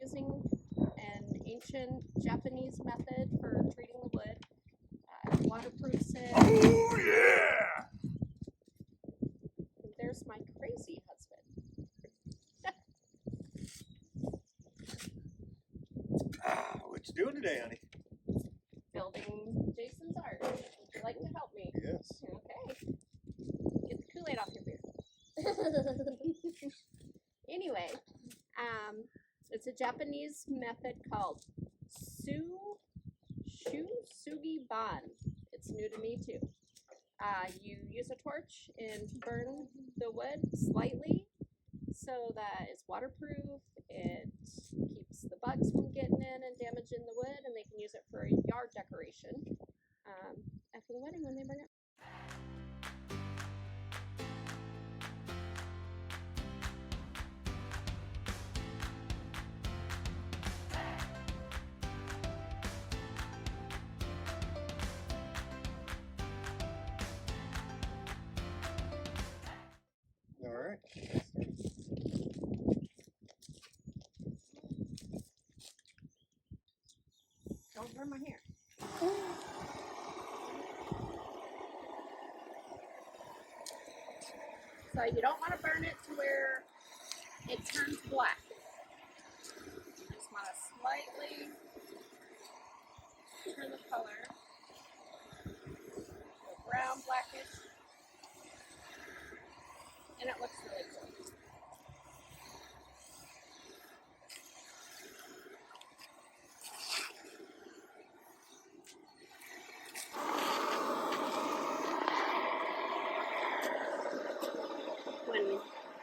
using an ancient Japanese method for treating the wood. Waterproofs it. Oh yeah! And there's my crazy husband. What you doing today, honey? Building Jason's art. Would you like to help me? Yes. Okay. Get the Kool-Aid off your beard. Anyway, it's a Japanese method called Shou Sugi Ban. It's new to me too. You use a torch and burn the wood slightly so that it's waterproof. It keeps the bugs from getting in and damaging the wood, and they can use it for a yard decoration after the wedding when they bring it. All right. Don't burn my hair. So you don't want to burn it to where it turns black. You just want to slightly turn the color, go brown, blackish, and it looks really cool. When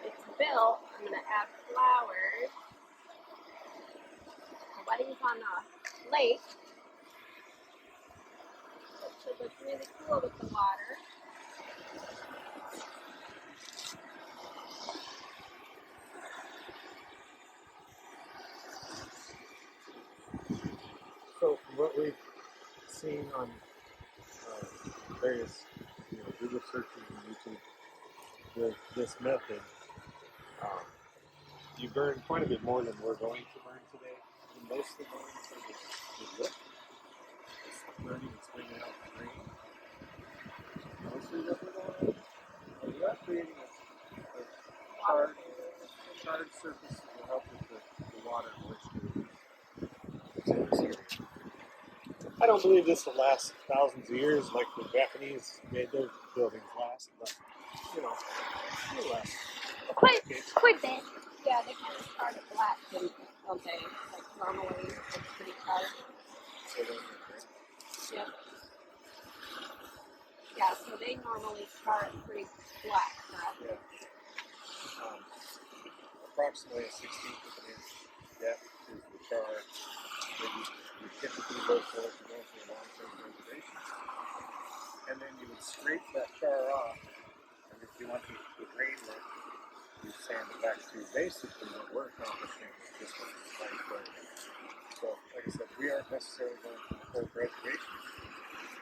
it's built, I'm going to add flowers. The wedding's on a lake. So it should look really cool with the water. So from what we've seen on various, Google searches and YouTube, this method, you burn quite a bit more than we're going to burn today. And most of the burns are wood. It's burning, it's bringing out the grain. Mostly what we're doing. We are creating a charred surface that will help with the water moisture. I don't believe this will last thousands of years like the Japanese made their buildings last, but it'll last. Quite a bit. Yeah, they kind of start it black, don't they? Like normally it's pretty dark. Yep. Yeah, so they normally start pretty black. Yeah. Approximately a 16th of an inch depth is the char that you typically look for to go for long-term preservation. And then you would scrape that char off, and if you want the grain look, you sand it back through. Basically, what we're accomplishing is just what it's like burning. So, like I said, we aren't necessarily going for the full preservation,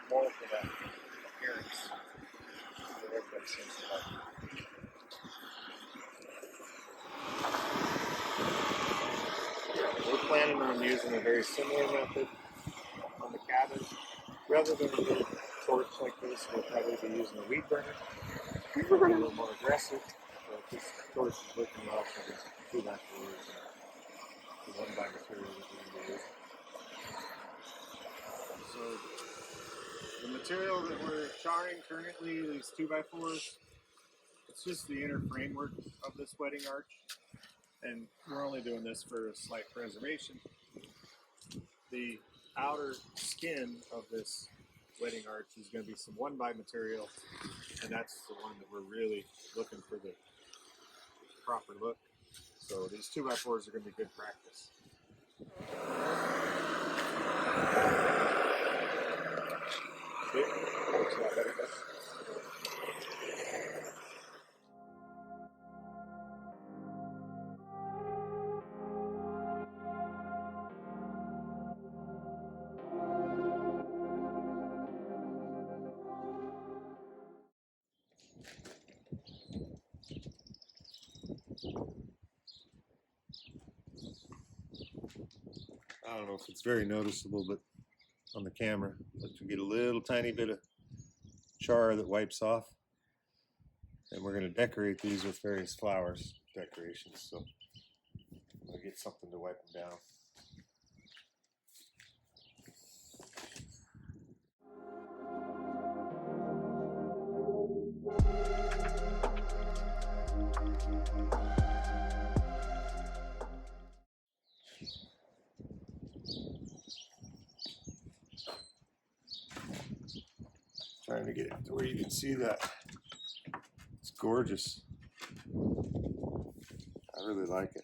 more for that appearance that everybody seems to like. We're planning on using a very similar method on the cabin. Rather than a little torch like this, we'll probably be using a weed burner. A little more aggressive. So this torch is working well for the 2x4s and the 1x material that we're going to use. So the material that we're charring currently, these 2x4s, it's just the inner framework of this wedding arch. And we're only doing this for a slight preservation. The outer skin of this wedding arch is going to be some 1x material, and that's the one that we're really looking for the proper look. So these 2x4s are going to be good practice. See? Looks a lot better. I don't know if it's very noticeable, but on the camera, but you get a little tiny bit of char that wipes off. And we're going to decorate these with various flowers decorations, so I'll get something to wipe them down. Trying to get it to where you can see that. It's gorgeous. I really like it.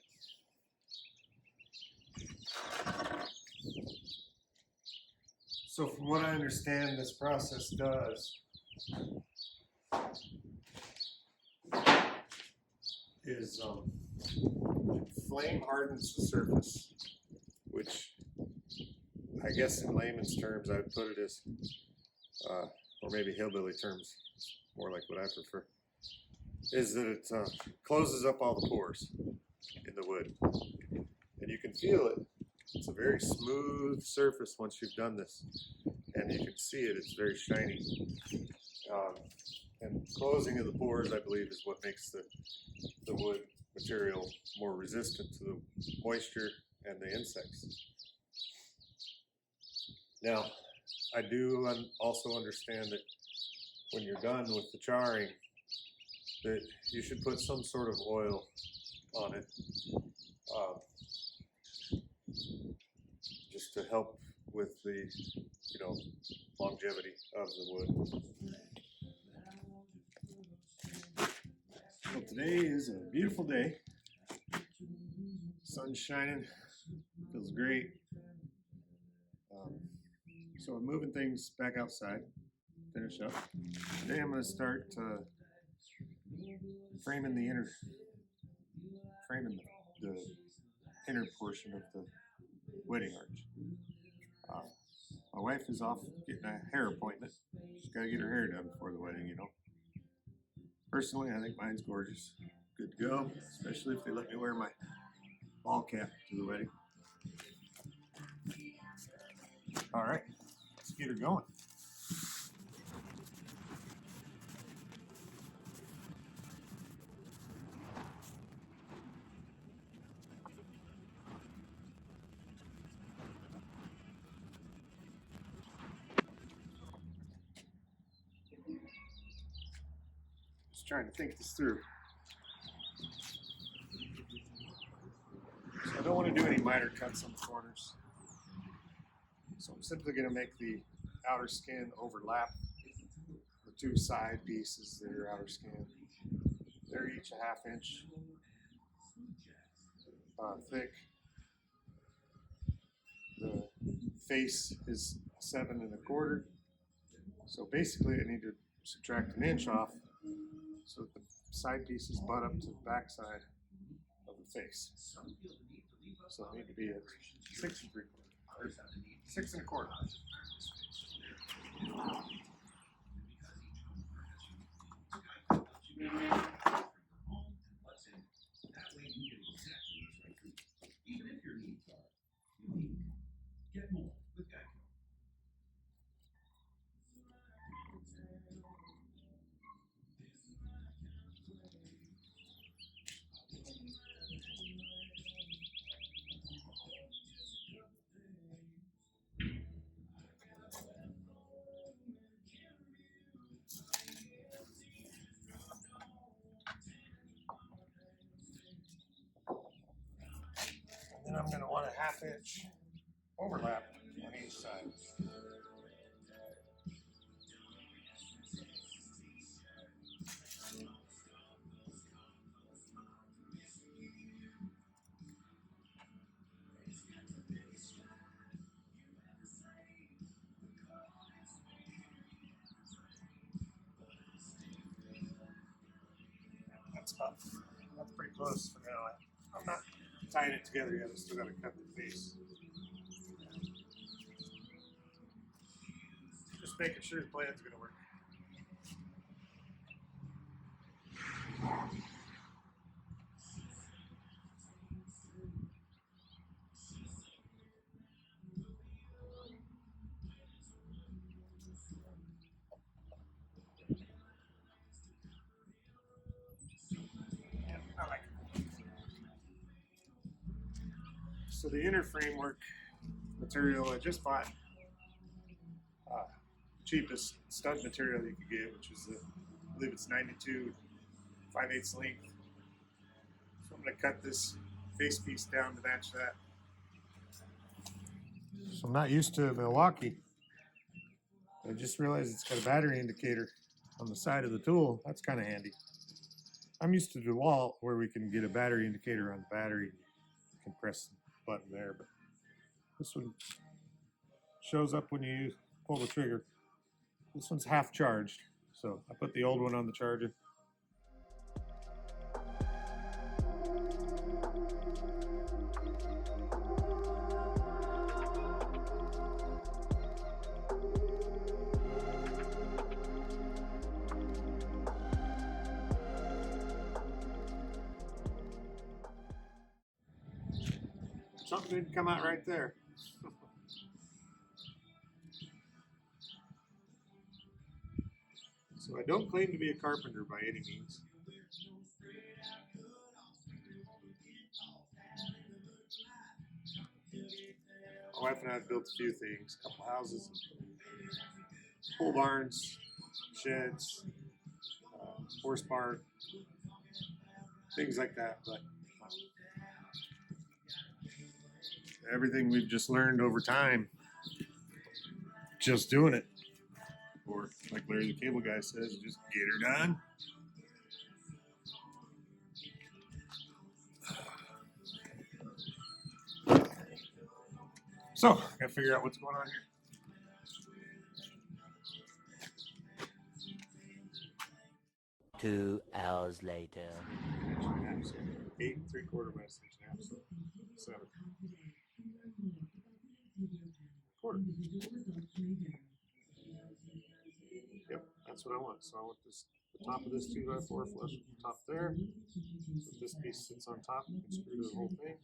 So from what I understand, this process does is flame hardens the surface, which I guess in layman's terms I would put it as, or maybe hillbilly terms, more like what I prefer, is that it closes up all the pores in the wood. And you can feel it. It's a very smooth surface once you've done this. And you can see it, it's very shiny. And closing of the pores, I believe, is what makes the wood material more resistant to the moisture and the insects. Now, I do also understand that when you're done with the charring, that you should put some sort of oil on it, just to help with the, longevity of the wood. Well, today is a beautiful day. Sun's shining, feels great. So I'm moving things back outside, finish up. Today I'm going to start framing the inner portion of the wedding arch. My wife is off getting a hair appointment. She's got to get her hair done before the wedding, Personally, I think mine's gorgeous. Good to go, especially if they let me wear my ball cap to the wedding. All right, let's get her going. Just trying to think this through. So I don't want to do any miter cuts on the corners. So I'm simply going to make the outer skin overlap the two side pieces that are outer skin. They're each a 1/2 inch thick. The face is 7 1/4. So basically I need to subtract 1 inch off so that the side pieces butt up to the back side of the face. So I need to be at 6 3/4 or 6 1/4. And then I'm going to want a 1/2 inch overlap on each side. That's pretty close for now. I'm not tying it together yet. I still got to cut the face. Just making sure the plan's going to work. So the inner framework material I just bought, cheapest stud material you could get, which is I believe it's 92 5/8 length. So I'm going to cut this face piece down to match that. So I'm not used to Milwaukee. I just realized it's got a battery indicator on the side of the tool. That's kind of handy. I'm used to DeWalt where we can get a battery indicator on the battery. You can press the button there, but this one shows up when you pull the trigger. This one's half charged, so I put the old one on the charger. Something didn't come out right there. So I don't claim to be a carpenter by any means. My wife and I have built a few things, a couple houses, pole barns, sheds, horse barn, things like that. But everything we've just learned over time, just doing it. Or like Larry the Cable Guy says, just get her done. So, gotta figure out what's going on here. Two hours later. 8 3/4 by 6.5, so 7. Quarter. Yep, that's what I want. So I want this, the top of this 2x4 flush with the top there. So this piece sits on top, you can screw the whole thing.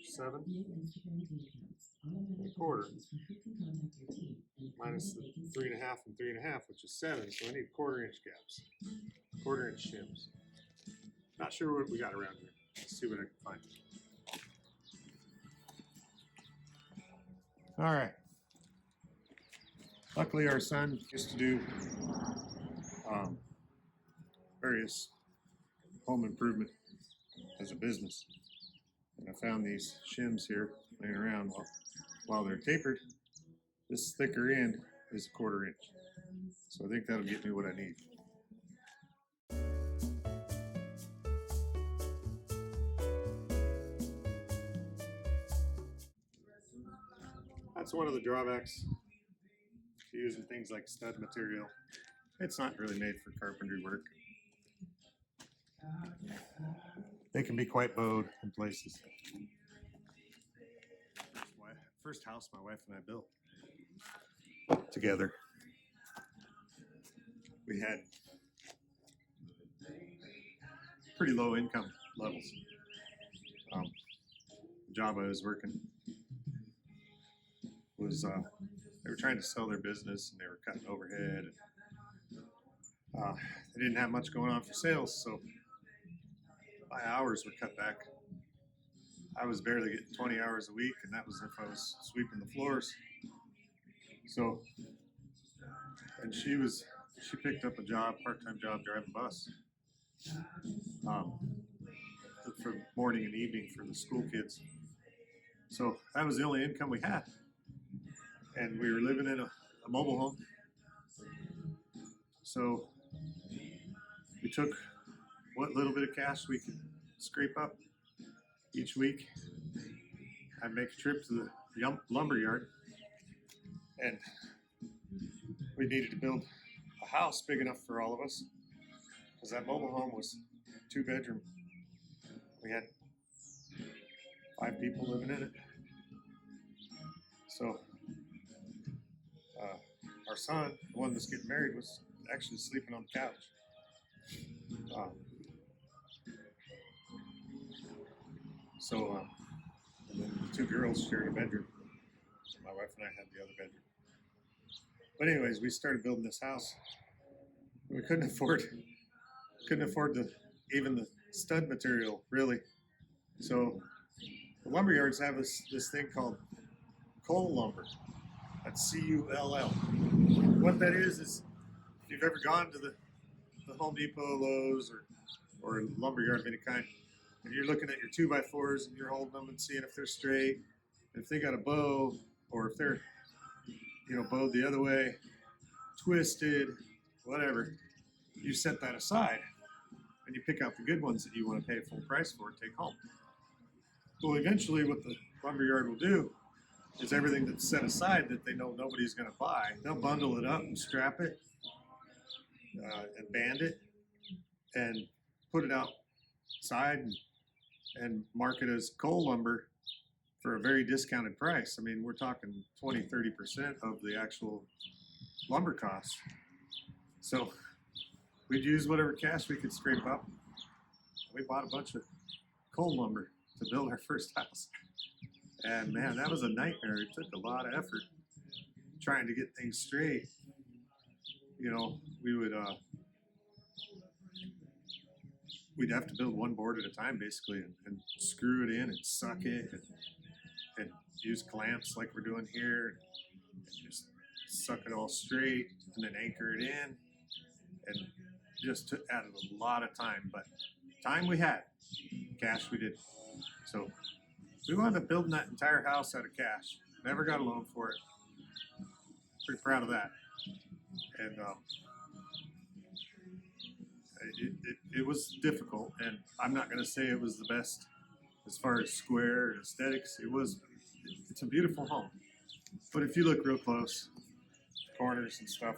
7 1/4 minus the 3.5 and 3.5, which is 7. So I need 1/4 inch gaps, 1/4 inch shims. Not sure what we got around here. Let's see what I can find. All right. Luckily, our son used to do various home improvement as a business. And I found these shims here laying around while they're tapered. This thicker end is 1/4 inch. So I think that'll get me what I need. That's one of the drawbacks to using things like stud material. It's not really made for carpentry work. They can be quite bowed in places. First house my wife and I built together. We had pretty low income levels. The job I was working was they were trying to sell their business and they were cutting overhead. They didn't have much going on for sales, so my hours were cut back. I was barely getting 20 hours a week, and that was if I was sweeping the floors. So, and she picked up a job, part-time job, driving bus for morning and evening for the school kids. So that was the only income we had. And we were living in a mobile home. So we took what little bit of cash we could scrape up each week. I'd make a trip to the lumber yard, and we needed to build a house big enough for all of us, because that mobile home was 2-bedroom. We had 5 people living in it. So our son, the one that's getting married, was actually sleeping on the couch. And then the 2 girls shared a bedroom. My wife and I had the other bedroom. But anyways, we started building this house. We couldn't afford even the stud material, really. So the lumber yards have this thing called cull lumber. That's C-U-L-L. What that is if you've ever gone to the Home Depot, Lowe's, or lumber yard of any kind, and you're looking at your 2x4s and you're holding them and seeing if they're straight, if they got a bow, or if they're, you know, bowed the other way, twisted, whatever, you set that aside and you pick out the good ones that you want to pay full price for and take home. Well, eventually what the lumberyard will do is everything that's set aside that they know nobody's going to buy, they'll bundle it up and strap it and band it and put it outside and mark it as cull lumber for a very discounted price. I mean, we're talking 20-30% of the actual lumber cost. So we'd use whatever cash we could scrape up. We bought a bunch of cull lumber to build our first house. And man, that was a nightmare. It took a lot of effort trying to get things straight. You know, we'd have to build one board at a time basically and screw it in and suck it and use clamps like we're doing here and just suck it all straight and then anchor it in, and just added a lot of time, but time we had, cash we didn't. So we wound up building that entire house out of cash. Never got a loan for it. Pretty proud of that. And it was difficult, and I'm not going to say it was the best as far as square and aesthetics. It's a beautiful home, but if you look real close, corners and stuff,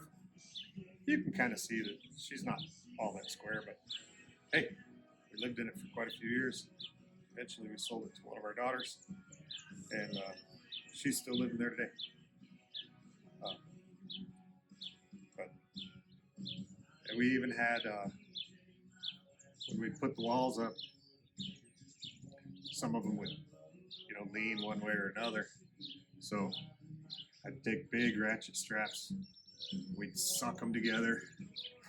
you can kind of see that she's not all that square. But hey, we lived in it for quite a few years. Eventually we sold it to one of our daughters, and she's still living there today. And we even had, when we put the walls up, some of them would, you know, lean one way or another. So I'd take big ratchet straps, we'd suck them together,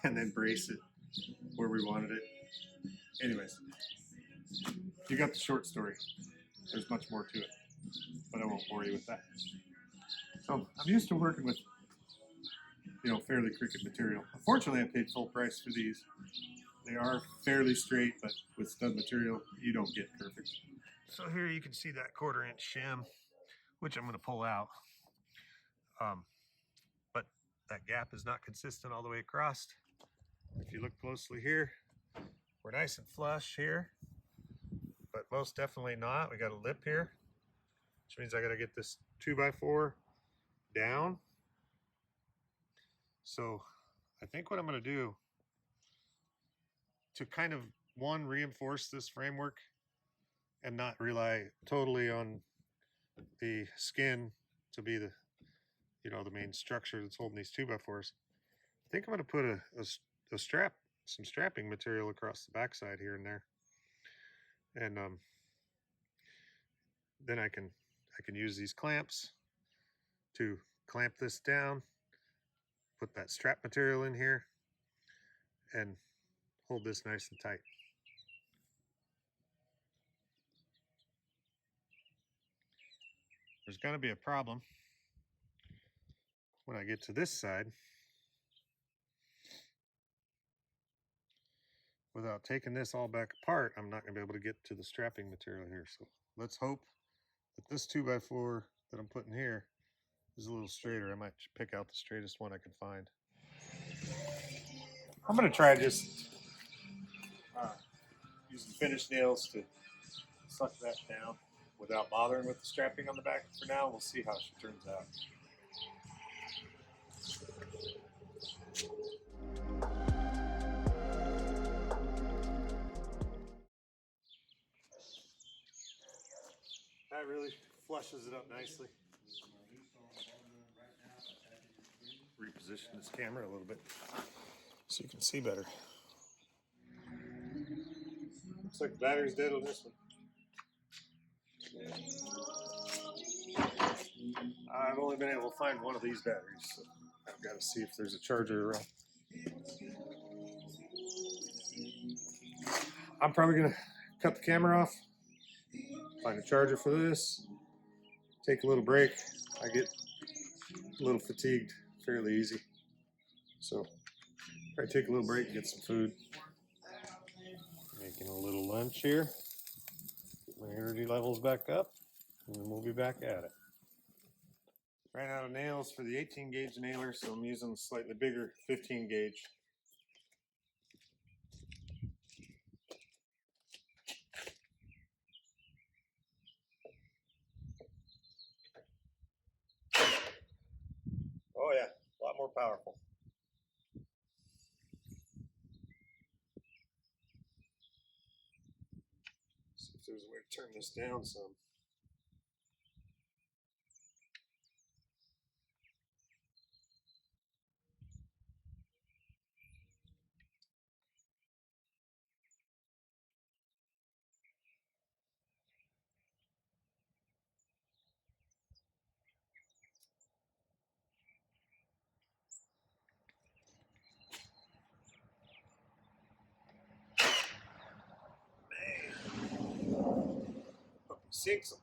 and then brace it where we wanted it. Anyways, you got the short story. There's much more to it, but I won't bore you with that. So I'm used to working with, you know, fairly crooked material. Unfortunately, I paid full price for these. They are fairly straight, but with stud material, you don't get perfect. So here you can see that 1/4-inch shim, which I'm going to pull out. But that gap is not consistent all the way across. If you look closely here, we're nice and flush here, but most definitely not. We got a lip here, which means I got to get this 2x4 down. So I think what I'm going to do to kind of, one, reinforce this framework and not rely totally on the skin to be the, you know, the main structure that's holding these 2x4s. I think I'm going to put a strap, some strapping material across the backside here and there, and then I can use these clamps to clamp this down, put that strap material in here, and hold this nice and tight. There's going to be a problem when I get to this side. Without taking this all back apart, I'm not going to be able to get to the strapping material here. So let's hope that this 2x4 that I'm putting here is a little straighter. I might pick out the straightest one I can find. I'm going to try just using finish nails to suck that down without bothering with the strapping on the back for now. We'll see how she turns out. That really flushes it up nicely. Reposition this camera a little bit so you can see better. Looks like the battery's dead on this one. I've only been able to find one of these batteries, so I've got to see if there's a charger around. I'm probably gonna cut the camera off, find a charger for this, take a little break. I get a little fatigued fairly easy, so probably take a little break and get some food. Making a little lunch here, get my energy levels back up, and then we'll be back at it. Ran out of nails for the 18 gauge nailer, so I'm using a slightly bigger 15 gauge. Oh yeah, a lot more powerful. See if there's a way to turn this down some. Sinks them.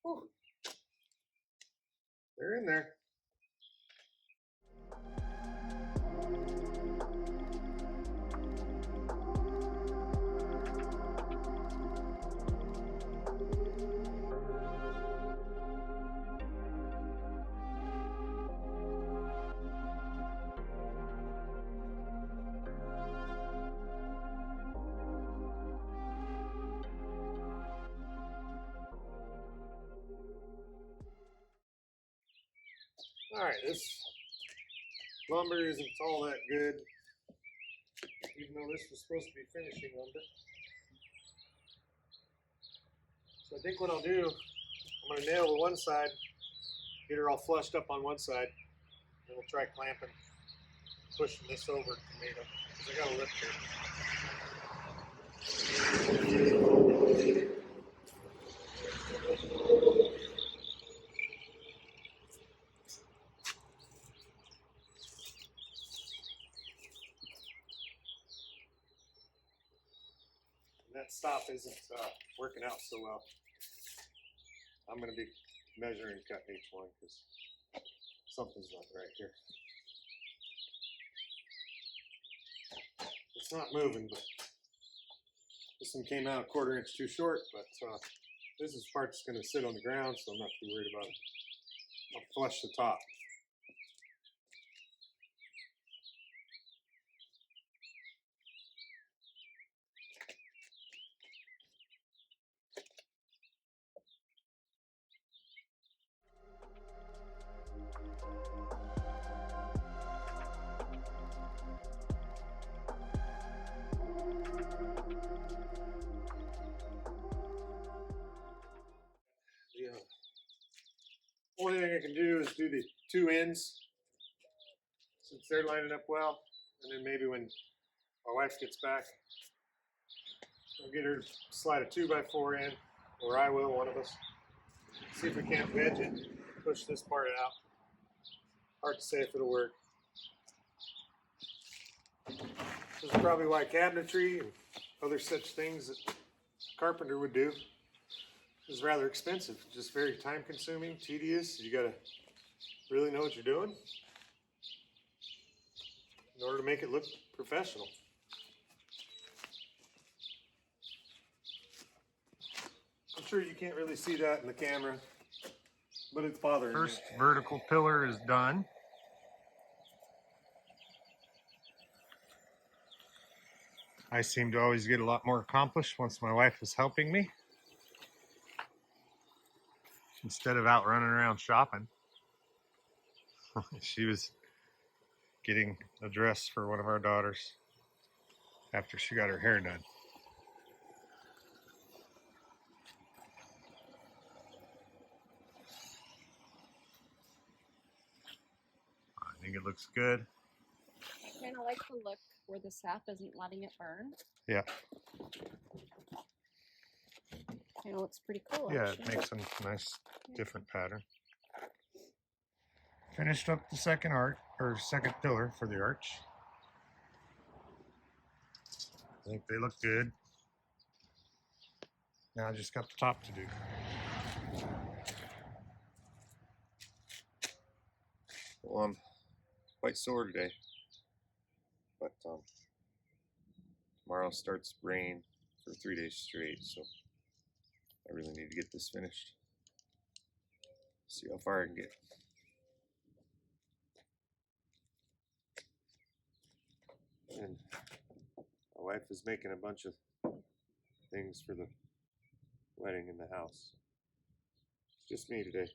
Whew. They're in there. Alright, this lumber isn't all that good, even though this was supposed to be finishing lumber. So I think what I'll do, I'm going to nail the one side, get her all flushed up on one side, and we'll try clamping, pushing this over tomato, because I got a lip here. And that stop isn't working out so well. I'm going to be measuring and cutting each one because something's not right here. It's not moving, but this one came out a 1/4 inch too short, but this is part that's going to sit on the ground, so I'm not too worried about it. I'll flush the top. The only thing I can do is do the 2 ends, since they're lining up well, and then maybe when my wife gets back, I'll get her to slide a 2x4 in, or I will, one of us. See if we can't wedge it, push this part out. Hard to say if it'll work. This is probably why cabinetry and other such things that a carpenter would do is rather expensive. Just very time consuming, tedious. You gotta really know what you're doing in order to make it look professional. I'm sure you can't really see that in the camera, but it's bothering me. First vertical pillar is done. I seem to always get a lot more accomplished once my wife is helping me, instead of out running around shopping. She was getting a dress for one of our daughters after she got her hair done. I think it looks good. I kind of like the look where the sap isn't letting it burn. Yeah. Kind of looks pretty cool. Yeah, actually. it makes a nice different pattern. Finished up the second second pillar for the arch. I think they look good. Now I just got the top to do. Well, I'm quite sore today, but tomorrow starts rain for 3 days straight, so I really need to get this finished. See how far I can get. And my wife is making a bunch of things for the wedding in the house. It's just me today.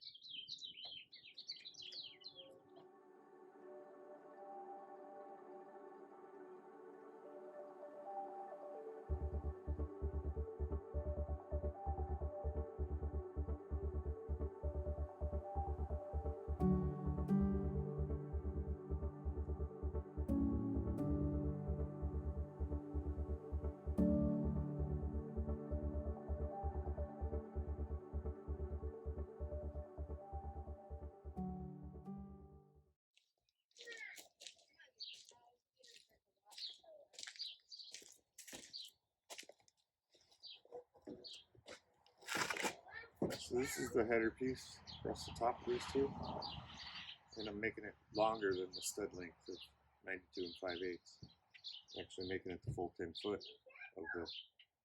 So this is the header piece across the top of these two, and I'm making it longer than the stud length of 92 5/8. Actually making it the full 10 foot of the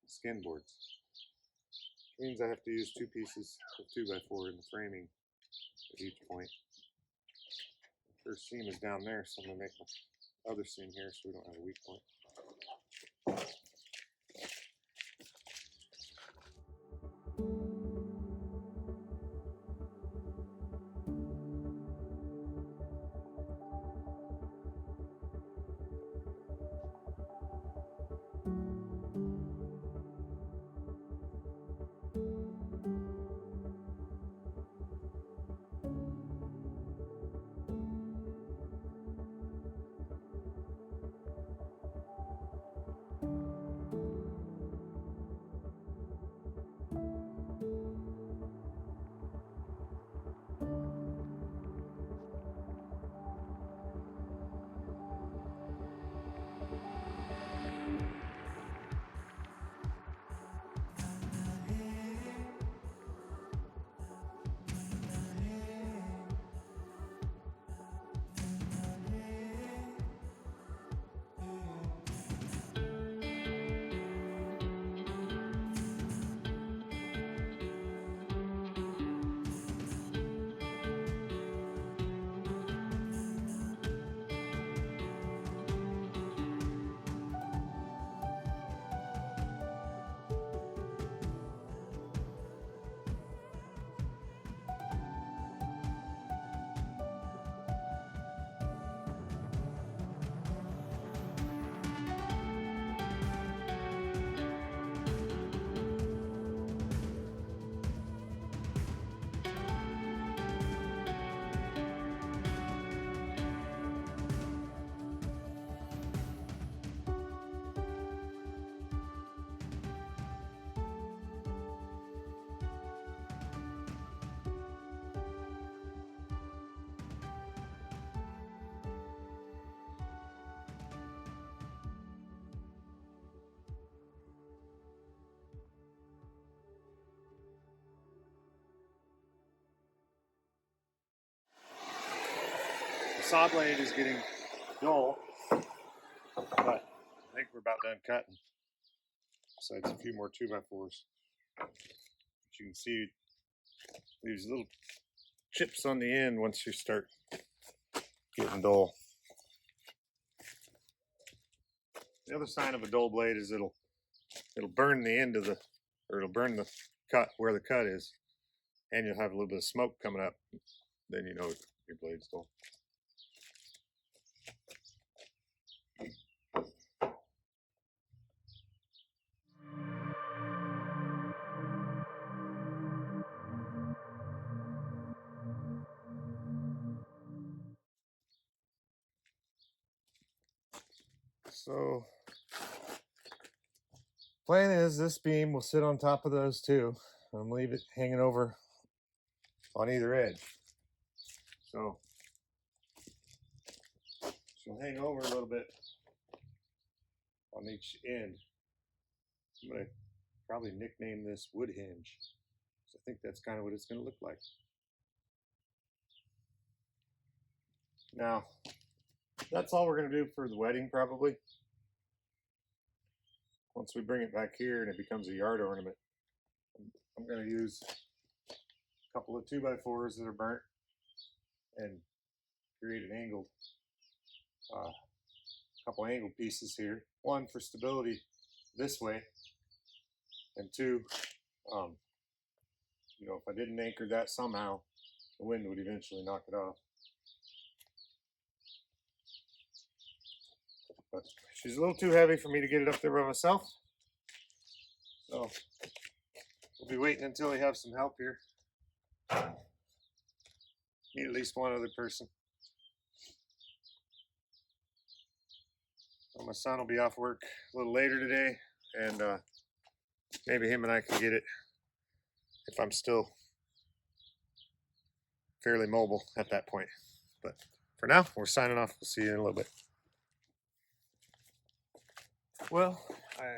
skin boards. It means I have to use 2 pieces of 2x4 in the framing at each point. The first seam is down there, so I'm going to make my other seam here so we don't have a weak point. The saw blade is getting dull, but I think we're about done cutting. Besides a few more 2x4s. But you can see these little chips on the end once you start getting dull. The other sign of a dull blade is it'll burn the end of the, or it'll burn the cut where the cut is, and you'll have a little bit of smoke coming up. Then you know your blade's dull. So plan is this beam will sit on top of those two and leave it hanging over on either edge. So she'll hang over a little bit on each end. I'm going to probably nickname this wood hinge. So I think that's kind of what it's going to look like. Now, that's all we're going to do for the wedding probably. Once we bring it back here and it becomes a yard ornament, I'm going to use a couple of 2x4s that are burnt and create an angled, couple angled pieces here. One for stability this way, and two, you know, if I didn't anchor that somehow, the wind would eventually knock it off. But she's a little too heavy for me to get it up there by myself. So we'll be waiting until we have some help here. Need at least one other person. Well, my son will be off work a little later today, and maybe him and I can get it if I'm still fairly mobile at that point. But for now, we're signing off. We'll see you in a little bit. Well, I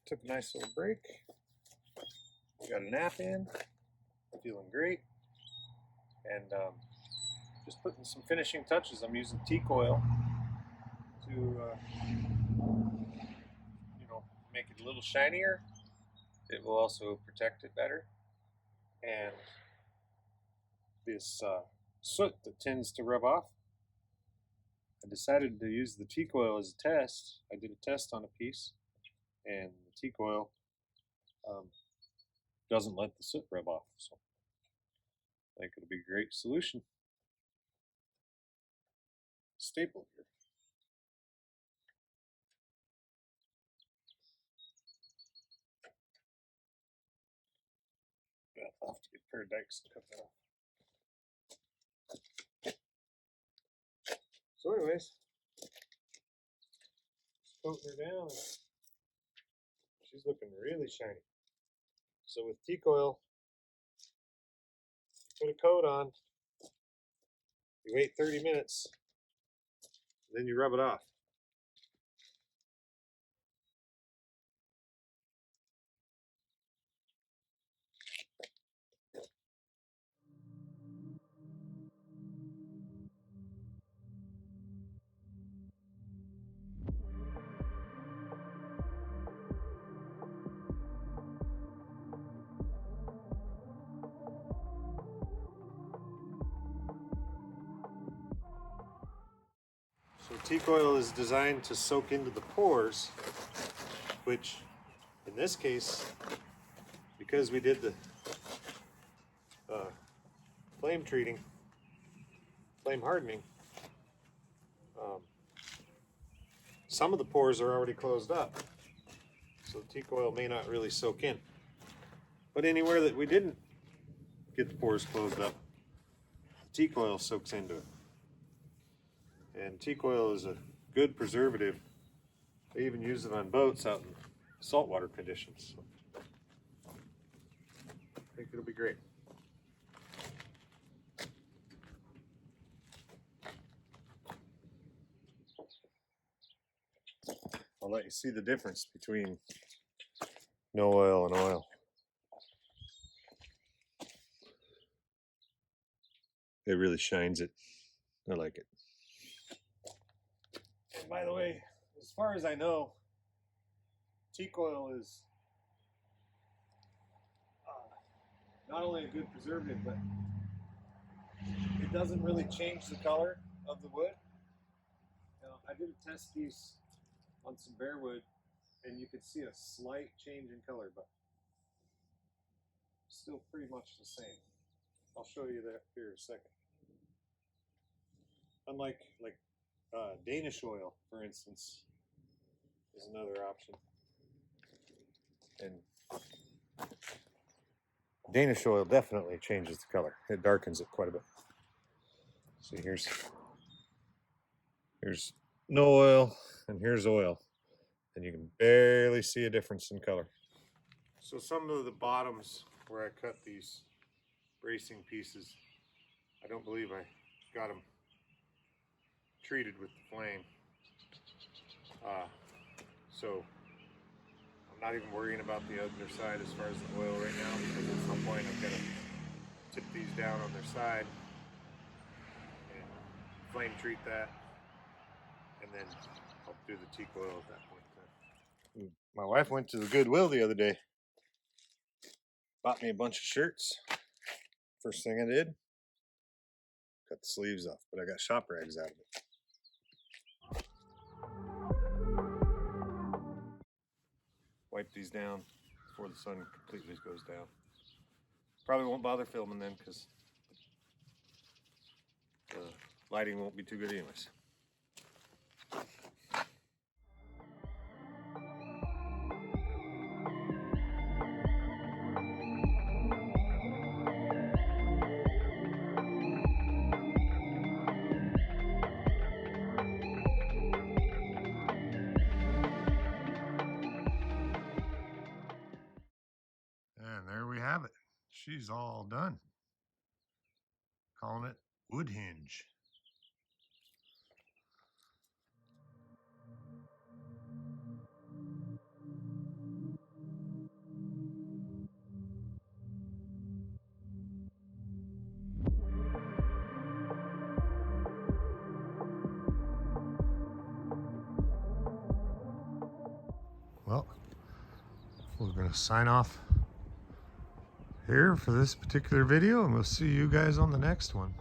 took a nice little break. Got a nap in. Feeling great. And just putting some finishing touches. I'm using T-coil to, you know, make it a little shinier. It will also protect it better. And this soot that tends to rub off, I decided to use the T-coil as a test. I did a test on a piece, and the T-coil doesn't let the soot rub off. So I think it'll be a great solution. Staple here. Yeah, I'll have to get a pair of dikes to cut that off. So anyways, just coating her down. She's looking really shiny. So with T-coil, put a coat on, you wait 30 minutes, then you rub it off. So T-coil is designed to soak into the pores, which in this case, because we did the flame treating, flame hardening, some of the pores are already closed up, so the T-coil may not really soak in. But anywhere that we didn't get the pores closed up, the T-coil soaks into it. And T-coil is a good preservative. They even use it on boats out in saltwater conditions. So I think it'll be great. I'll let you see the difference between no oil and oil. It really shines it. I like it. And by the way, as far as I know, T-coil is not only a good preservative, but it doesn't really change the color of the wood. Now, I did a test piece on some bare wood, and you could see a slight change in color, but still pretty much the same. I'll show you that here in a second. Unlike Danish oil, for instance, is another option. And Danish oil definitely changes the color. It darkens it quite a bit. See, here's no oil, and here's oil. and you can barely see a difference in color. So some of the bottoms where I cut these bracing pieces, I don't believe I got them treated with the flame. So I'm not even worrying about the other side as far as the oil right now, because at some point I'm gonna tip these down on their side and flame treat that, and then I'll do the teak oil at that point in time. My wife went to the Goodwill the other day, bought me a bunch of shirts. First thing I did, cut the sleeves off, but I got shop rags out of it. Wipe these down before the sun completely goes down. Probably won't bother filming then because the lighting won't be too good anyways. And there we have it. She's all done. Calling it wood hinge. Well, we're going to sign off here for this particular video, and we'll see you guys on the next one.